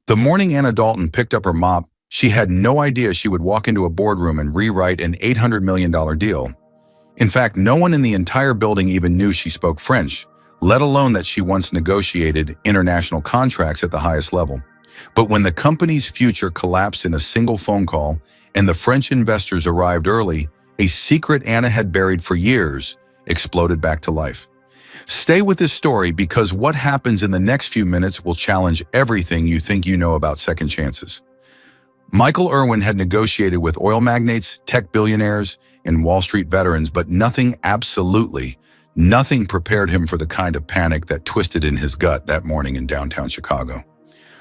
The morning Anna Dalton picked up her mop, she had no idea she would walk into a boardroom and rewrite an $800 million deal. In fact, no one in the entire building even knew she spoke French, let alone that she once negotiated international contracts at the highest level. But when the company's future collapsed in a single phone call and the French investors arrived early, a secret Anna had buried for years exploded back to life. Stay with this story because what happens in the next few minutes will challenge everything you think you know about second chances. Michael Irwin had negotiated with oil magnates, tech billionaires, and Wall Street veterans, but nothing, absolutely nothing, prepared him for the kind of panic that twisted in his gut that morning in downtown Chicago.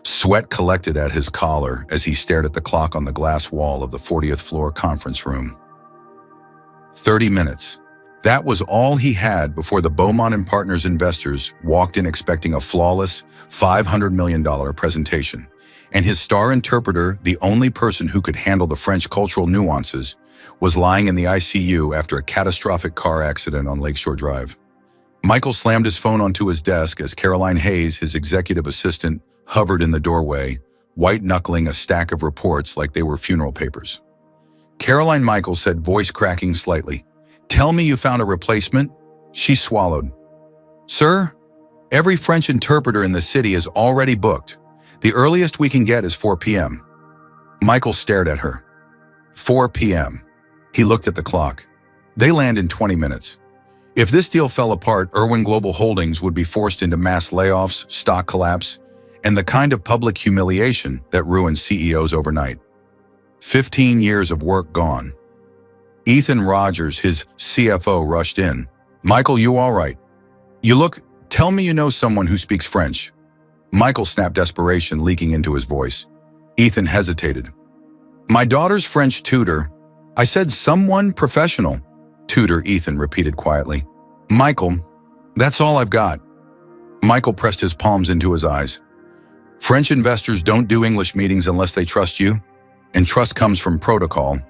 Sweat collected at his collar as he stared at the clock on the glass wall of the 40th floor conference room. 30 minutes. That was all he had before the Beaumont and Partners investors walked in expecting a flawless $500 million presentation. And his star interpreter, the only person who could handle the French cultural nuances, was lying in the ICU after a catastrophic car accident on Lakeshore Drive. Michael slammed his phone onto his desk as Caroline Hayes, his executive assistant, hovered in the doorway, white-knuckling a stack of reports like they were funeral papers. Caroline, Michael said, voice cracking slightly. "Tell me you found a replacement?" She swallowed. "Sir, every French interpreter in the city is already booked. The earliest we can get is 4 p.m. Michael stared at her. 4 p.m. He looked at the clock. They land in 20 minutes. If this deal fell apart, Irwin Global Holdings would be forced into mass layoffs, stock collapse, and the kind of public humiliation that ruins CEOs overnight. 15 years of work gone. Ethan Rogers, his CFO, rushed in. "Michael, you all right? You look, tell me you know someone who speaks French." Michael snapped, desperation leaking into his voice. Ethan hesitated. "My daughter's French tutor." "I said someone professional." "Tutor," Ethan repeated quietly. "Michael, that's all I've got." Michael pressed his palms into his eyes. "French investors don't do English meetings unless they trust you, and trust comes from protocol,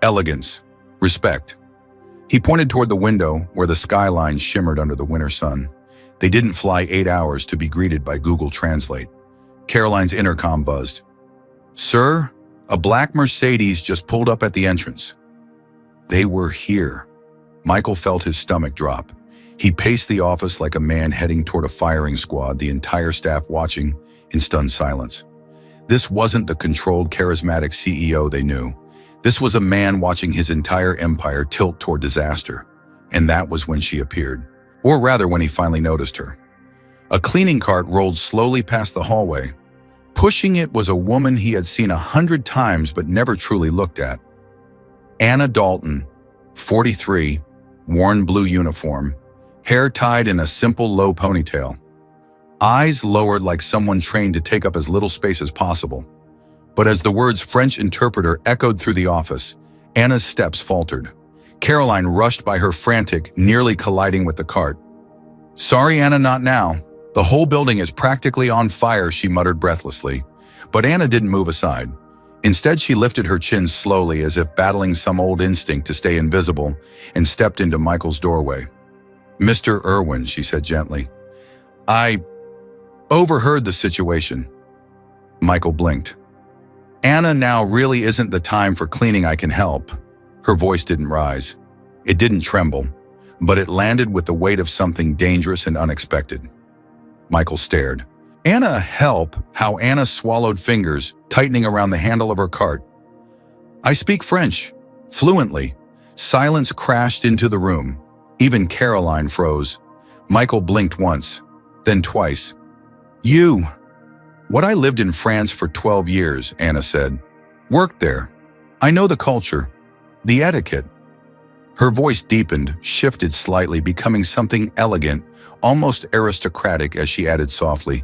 elegance, respect." He pointed toward the window where the skyline shimmered under the winter sun. They didn't fly 8 hours to be greeted by Google Translate. Caroline's intercom buzzed. "Sir, a black Mercedes just pulled up at the entrance." They were here. Michael felt his stomach drop. He paced the office like a man heading toward a firing squad, the entire staff watching in stunned silence. This wasn't the controlled, charismatic CEO they knew. This was a man watching his entire empire tilt toward disaster. And that was when she appeared. Or rather, when he finally noticed her. A cleaning cart rolled slowly past the hallway. Pushing it was a woman he had seen 100 times but never truly looked at. Anna Dalton, 43, worn blue uniform, hair tied in a simple low ponytail. Eyes lowered like someone trained to take up as little space as possible. But as the words French interpreter echoed through the office, Anna's steps faltered. Caroline rushed by her frantic, nearly colliding with the cart. "Sorry, Anna, not now. The whole building is practically on fire," she muttered breathlessly. But Anna didn't move aside. Instead, she lifted her chin slowly as if battling some old instinct to stay invisible and stepped into Michael's doorway. "Mr. Irwin," she said gently, "I overheard the situation." Michael blinked. "Anna, now really isn't the time for cleaning. I can help." Her voice didn't rise. It didn't tremble, but it landed with the weight of something dangerous and unexpected. Michael stared. "Anna, help?" How Anna swallowed fingers, tightening around the handle of her cart. "I speak French, fluently." Silence crashed into the room. Even Caroline froze. Michael blinked once, then twice. "You." "What, I lived in France for 12 years, Anna said. "Worked there. I know the culture. The etiquette." Her voice deepened, shifted slightly, becoming something elegant, almost aristocratic as she added softly,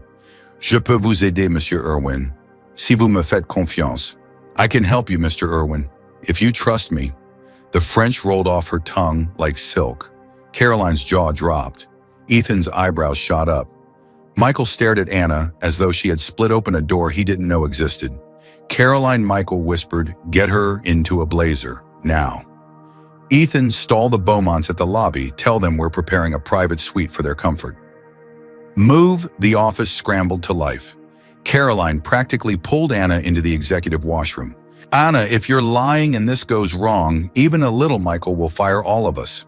"Je peux vous aider, Monsieur Irwin, si vous me faites confiance." "I can help you, Mr. Irwin, if you trust me." The French rolled off her tongue like silk. Caroline's jaw dropped. Ethan's eyebrows shot up. Michael stared at Anna as though she had split open a door he didn't know existed. "Caroline," Michael whispered, "get her into a blazer. Now." "Ethan, stall the Beaumonts at the lobby. Tell them we're preparing a private suite for their comfort." "Move." The office scrambled to life. Caroline practically pulled Anna into the executive washroom. "Anna, if you're lying and this goes wrong, even a little, Michael will fire all of us."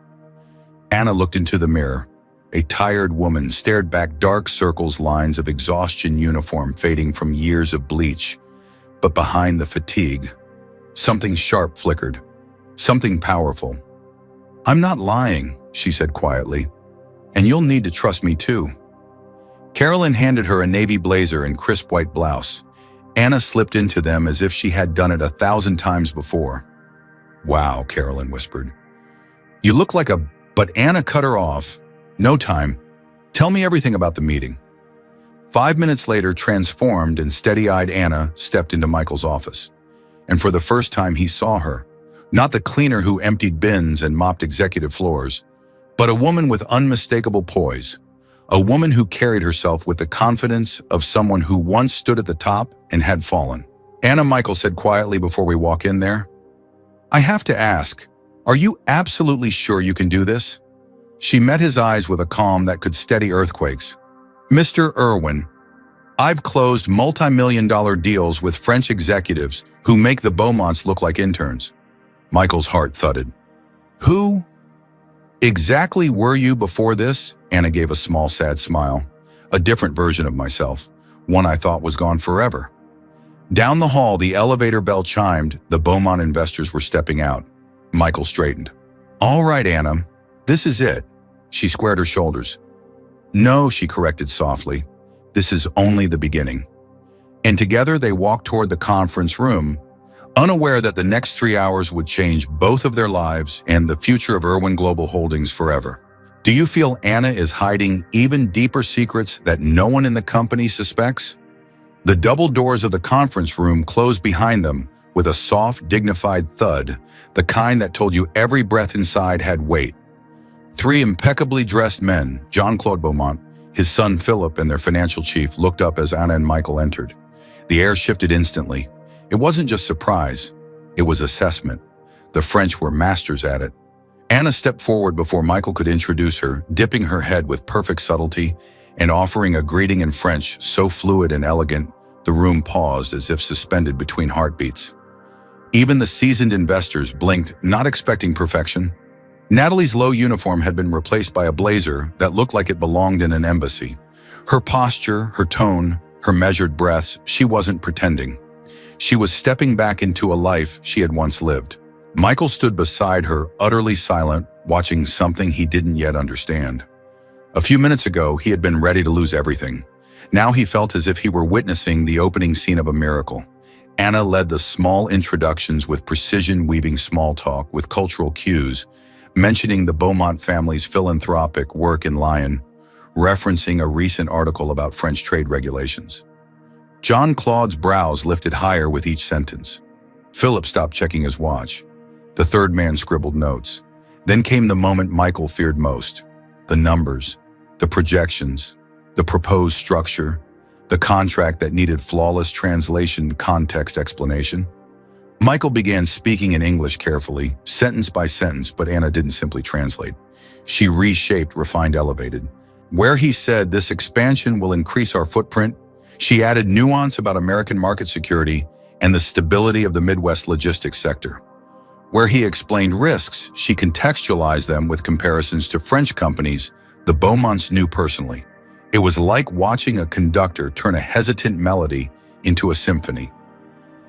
Anna looked into the mirror. A tired woman stared back, dark circles, lines of exhaustion, uniform fading from years of bleach. But behind the fatigue, something sharp flickered, something powerful. "I'm not lying," she said quietly, "and you'll need to trust me too." Carolyn handed her a navy blazer and crisp white blouse. Anna slipped into them as if she had done it 1,000 times before. "Wow," Carolyn whispered. "You look like a—" But Anna cut her off. "No time. Tell me everything about the meeting." 5 minutes later, transformed and steady-eyed Anna stepped into Michael's office. And for the first time he saw her, not the cleaner who emptied bins and mopped executive floors, but a woman with unmistakable poise, a woman who carried herself with the confidence of someone who once stood at the top and had fallen. "Anna," Michael said quietly before we walk in there, "I have to ask, are you absolutely sure you can do this?" She met his eyes with a calm that could steady earthquakes. "Mr. Irwin, I've closed multi-million-dollar deals with French executives who make the Beaumonts look like interns." Michael's heart thudded. "Who exactly were you before this?" Anna gave a small, sad smile. "A different version of myself, one I thought was gone forever." Down the hall, the elevator bell chimed. The Beaumont investors were stepping out. Michael straightened. "All right, Anna, this is it." She squared her shoulders. "No," she corrected softly. "This is only the beginning." And together they walked toward the conference room, unaware that the next 3 hours would change both of their lives and the future of Irwin Global Holdings forever. Do you feel Anna is hiding even deeper secrets that no one in the company suspects? The double doors of the conference room closed behind them with a soft, dignified thud, the kind that told you every breath inside had weight. 3 impeccably dressed men, Jean-Claude Beaumont, his son Philip, and their financial chief, looked up as Anna and Michael entered. The air shifted instantly. It wasn't just surprise, it was assessment. The French were masters at it. Anna stepped forward before Michael could introduce her, dipping her head with perfect subtlety and offering a greeting in French so fluid and elegant, the room paused as if suspended between heartbeats. Even the seasoned investors blinked, not expecting perfection. Natalie's low uniform had been replaced by a blazer that looked like it belonged in an embassy. Her posture, her tone, her measured breaths, she wasn't pretending. She was stepping back into a life she had once lived. Michael stood beside her, utterly silent, watching something he didn't yet understand. A few minutes ago, he had been ready to lose everything. Now he felt as if he were witnessing the opening scene of a miracle. Anna led the small introductions with precision, weaving small talk with cultural cues, mentioning the Beaumont family's philanthropic work in Lyon, referencing a recent article about French trade regulations. Jean-Claude's brows lifted higher with each sentence. Philip stopped checking his watch. The third man scribbled notes. Then came the moment Michael feared most. The numbers, the projections, the proposed structure, the contract that needed flawless translation, context explanation. Michael began speaking in English carefully, sentence by sentence, but Anna didn't simply translate. She reshaped, refined, elevated. Where he said this expansion will increase our footprint, she added nuance about American market security and the stability of the Midwest logistics sector. Where he explained risks, she contextualized them with comparisons to French companies the Beaumonts knew personally. It was like watching a conductor turn a hesitant melody into a symphony.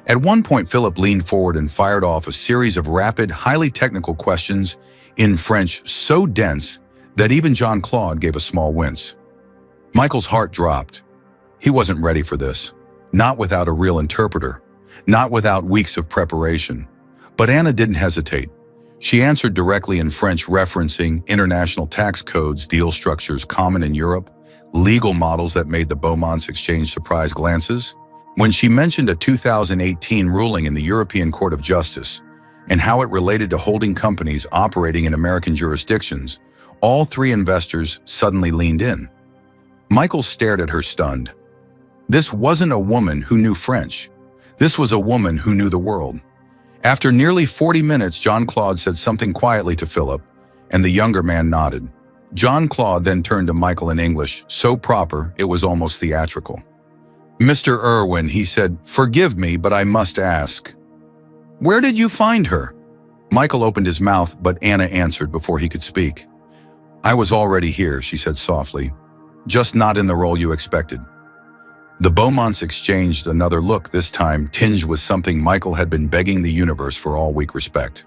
At one point, Philip leaned forward and fired off a series of rapid, highly technical questions in French so dense that even Jean-Claude gave a small wince. Michael's heart dropped. He wasn't ready for this. Not without a real interpreter. Not without weeks of preparation. But Anna didn't hesitate. She answered directly in French, referencing international tax codes, deal structures common in Europe, legal models that made the Beaumonts exchange surprised glances. When she mentioned a 2018 ruling in the European Court of Justice and how it related to holding companies operating in American jurisdictions, all 3 investors suddenly leaned in. Michael stared at her stunned. This wasn't a woman who knew French. This was a woman who knew the world. After nearly 40 minutes, Jean-Claude said something quietly to Philip, and the younger man nodded. Jean-Claude then turned to Michael in English, so proper it was almost theatrical. "Mr. Irwin," he said, "forgive me, but I must ask. Where did you find her?" Michael opened his mouth, but Anna answered before he could speak. "I was already here," she said softly, "just not in the role you expected." The Beaumonts exchanged another look, this time tinged with something Michael had been begging the universe for all week: respect.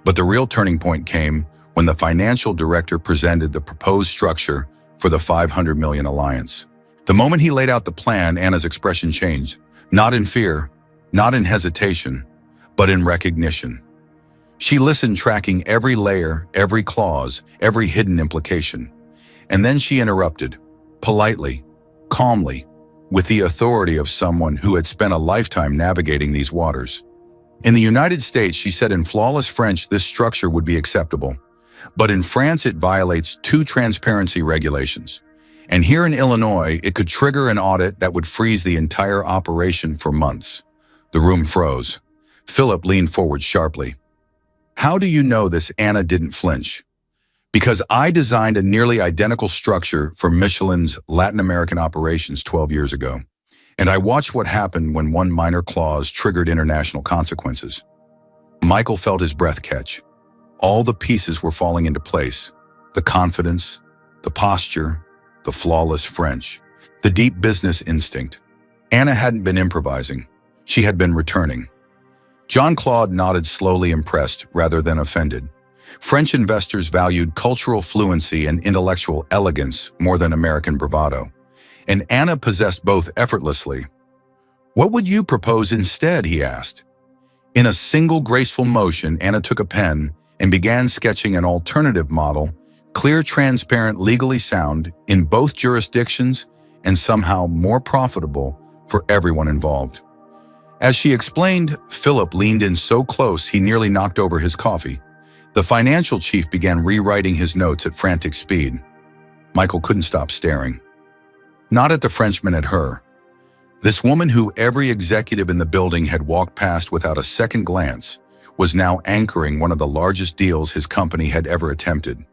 But the real turning point came when the financial director presented the proposed structure for the $500 million alliance. The moment he laid out the plan, Anna's expression changed, not in fear, not in hesitation, but in recognition. She listened, tracking every layer, every clause, every hidden implication. And then she interrupted, politely, calmly, with the authority of someone who had spent a lifetime navigating these waters. In the United States, she said in flawless French, this structure would be acceptable. But in France, it violates 2 transparency regulations. And here in Illinois, it could trigger an audit that would freeze the entire operation for months. The room froze. Philip leaned forward sharply. "How do you know this?" Anna didn't flinch. "Because I designed a nearly identical structure for Michelin's Latin American operations 12 years ago. And I watched what happened when one minor clause triggered international consequences." Michael felt his breath catch. All the pieces were falling into place. The confidence, the posture, the flawless French, the deep business instinct. Anna hadn't been improvising. She had been returning. Jean-Claude nodded, slowly, impressed rather than offended. French investors valued cultural fluency and intellectual elegance more than American bravado, and Anna possessed both effortlessly. "What would you propose instead?" he asked. In a single graceful motion, Anna took a pen and began sketching an alternative model, clear, transparent, legally sound in both jurisdictions, and somehow more profitable for everyone involved. As she explained, Philip leaned in so close he nearly knocked over his coffee. The financial chief began rewriting his notes at frantic speed. Michael couldn't stop staring. Not at the Frenchman, at her. This woman who every executive in the building had walked past without a second glance was now anchoring one of the largest deals his company had ever attempted.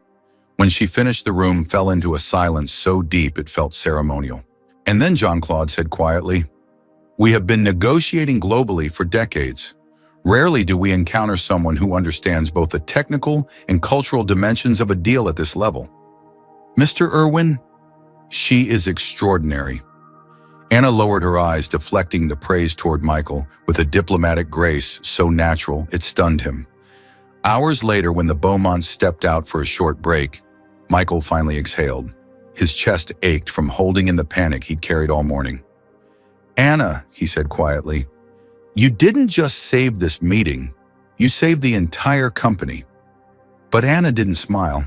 When she finished, the room fell into a silence so deep it felt ceremonial. And then Jean-Claude said quietly, "We have been negotiating globally for decades. Rarely do we encounter someone who understands both the technical and cultural dimensions of a deal at this level. Mr. Irwin, she is extraordinary." Anna lowered her eyes, deflecting the praise toward Michael with a diplomatic grace so natural it stunned him. Hours later, when the Beaumonts stepped out for a short break, Michael finally exhaled. His chest ached from holding in the panic he'd carried all morning. "Anna," he said quietly, "you didn't just save this meeting, you saved the entire company." But Anna didn't smile.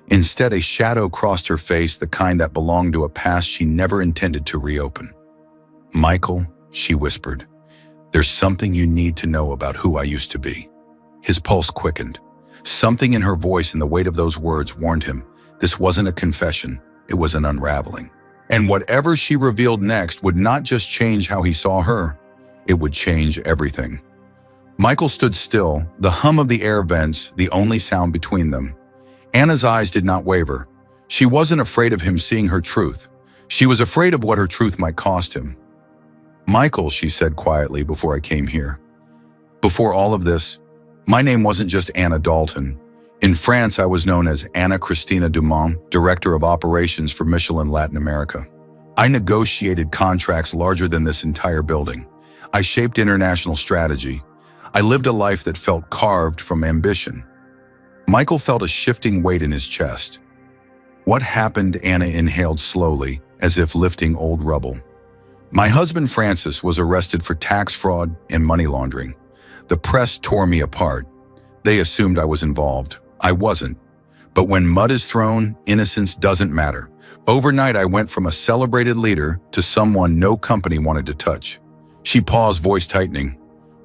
Instead, a shadow crossed her face, the kind that belonged to a past she never intended to reopen. "Michael," she whispered, "there's something you need to know about who I used to be." His pulse quickened. Something in her voice and the weight of those words warned him this wasn't a confession, it was an unraveling. And whatever she revealed next would not just change how he saw her, it would change everything. Michael stood still, the hum of the air vents the only sound between them. Anna's eyes did not waver. She wasn't afraid of him seeing her truth. She was afraid of what her truth might cost him. "Michael," she said quietly, "before I came here. Before all of this, my name wasn't just Anna Dalton. In France, I was known as Anna Christina Dumont, Director of Operations for Michelin Latin America. I negotiated contracts larger than this entire building. I shaped international strategy. I lived a life that felt carved from ambition." Michael felt a shifting weight in his chest. "What happened?" Anna inhaled slowly, as if lifting old rubble. "My husband Francis was arrested for tax fraud and money laundering. The press tore me apart. They assumed I was involved. I wasn't. But when mud is thrown, innocence doesn't matter. Overnight, I went from a celebrated leader to someone no company wanted to touch." She paused, voice tightening.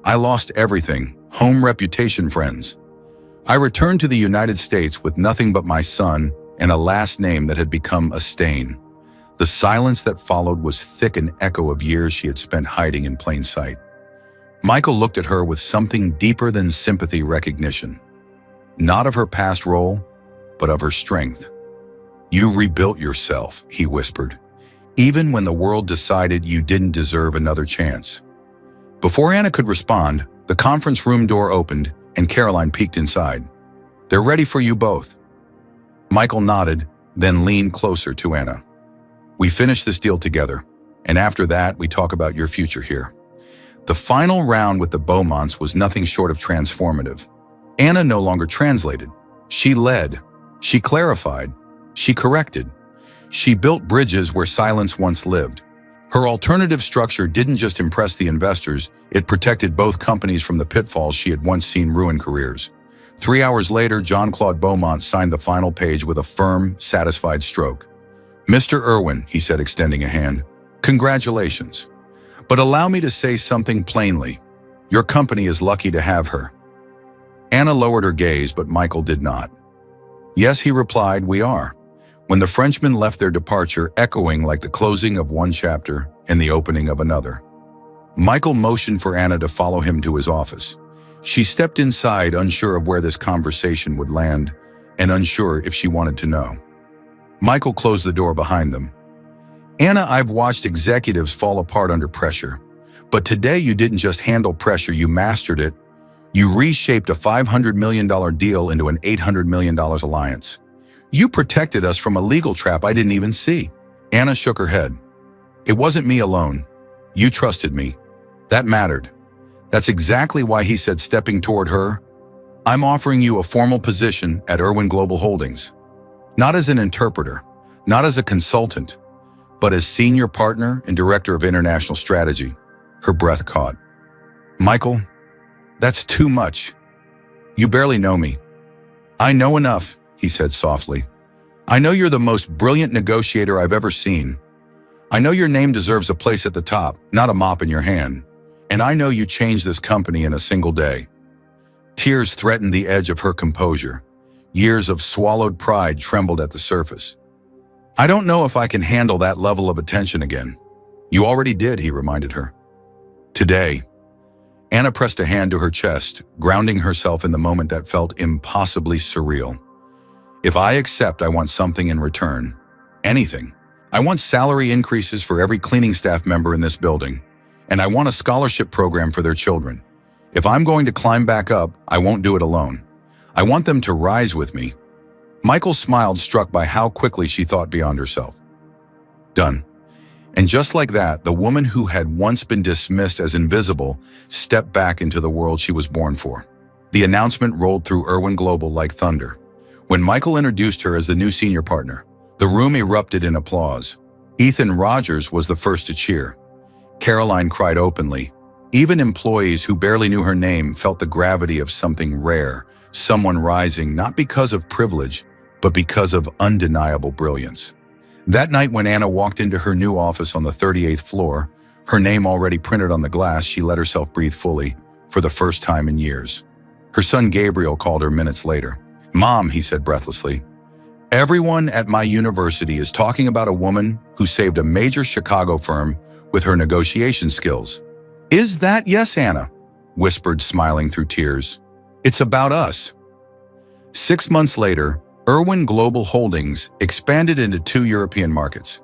"I lost everything, home, reputation, friends. I returned to the United States with nothing but my son and a last name that had become a stain. The silence that followed was thick, an echo of years she had spent hiding in plain sight." Michael looked at her with something deeper than sympathy, recognition. Not of her past role, but of her strength. "You rebuilt yourself," he whispered. even when the world decided you didn't deserve another chance. Before Anna could respond, the conference room door opened and Caroline peeked inside. "They're ready for you both." Michael nodded, then leaned closer to Anna. "We finish this deal together, and after that, we talk about your future here." The final round with the Beaumonts was nothing short of transformative. Anna no longer translated. She led. She clarified. She corrected. She built bridges where silence once lived. Her alternative structure didn't just impress the investors, it protected both companies from the pitfalls she had once seen ruin careers. 3 hours later, Jean-Claude Beaumont signed the final page with a firm, satisfied stroke. "Mr. Irwin," he said, extending a hand, "congratulations. But allow me to say something plainly. Your company is lucky to have her." Anna lowered her gaze, but Michael did not. "Yes," he replied, "we are." When the Frenchmen left their departure, echoing like the closing of one chapter and the opening of another. Michael motioned for Anna to follow him to his office. She stepped inside, unsure of where this conversation would land, and unsure if she wanted to know. Michael closed the door behind them. "Anna, I've watched executives fall apart under pressure. But today you didn't just handle pressure, you mastered it. You reshaped a $500 million deal into an $800 million alliance. You protected us from a legal trap I didn't even see." Anna shook her head. "It wasn't me alone. You trusted me. That mattered." That's exactly why he said, stepping toward her, "I'm offering you a formal position at Irwin Global Holdings. Not as an interpreter, not as a consultant, but as senior partner and director of international strategy." Her breath caught. "Michael, that's too much. You barely know me." "I know enough," he said softly. "I know you're the most brilliant negotiator I've ever seen. I know your name deserves a place at the top, not a mop in your hand. And I know you changed this company in a single day." Tears threatened the edge of her composure. Years of swallowed pride trembled at the surface. "I don't know if I can handle that level of attention again." "You already did," he reminded her. "Today." Anna pressed a hand to her chest, grounding herself in the moment that felt impossibly surreal. "If I accept, I want something in return. Anything. I want salary increases for every cleaning staff member in this building, and I want a scholarship program for their children. If I'm going to climb back up, I won't do it alone. I want them to rise with me." Michael smiled, struck by how quickly she thought beyond herself. Done. And just like that, the woman who had once been dismissed as invisible stepped back into the world she was born for. The announcement rolled through Irwin Global like thunder. When Michael introduced her as the new senior partner, the room erupted in applause. Ethan Rogers was the first to cheer. Caroline cried openly. Even employees who barely knew her name felt the gravity of something rare, someone rising not because of privilege, but because of undeniable brilliance. That night when Anna walked into her new office on the 38th floor, her name already printed on the glass, she let herself breathe fully, for the first time in years. Her son Gabriel called her minutes later. "Mom," he said breathlessly, "everyone at my university is talking about a woman who saved a major Chicago firm with her negotiation skills." "Is that?" "Yes, Anna," whispered, smiling through tears. "It's about us." 6 months later, Irwin Global Holdings expanded into 2 European markets.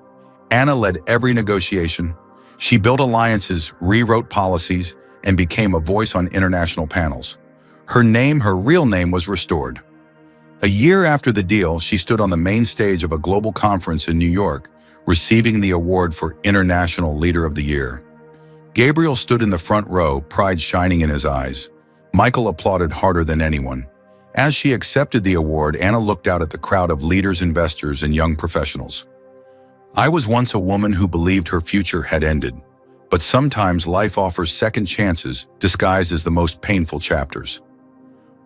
Anna led every negotiation. She built alliances, rewrote policies, and became a voice on international panels. Her name, her real name, was restored. A year after the deal, she stood on the main stage of a global conference in New York, receiving the award for International Leader of the Year. Gabriel stood in the front row, pride shining in his eyes. Michael applauded harder than anyone. As she accepted the award, Anna looked out at the crowd of leaders, investors, and young professionals. "I was once a woman who believed her future had ended, but sometimes life offers second chances disguised as the most painful chapters.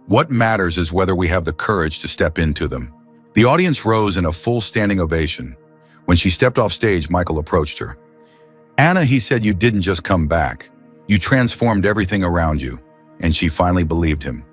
What matters is whether we have the courage to step into them." The audience rose in a full standing ovation. When she stepped off stage, Michael approached her. "Anna," he said, "you didn't just come back. You transformed everything around you." And she finally believed him.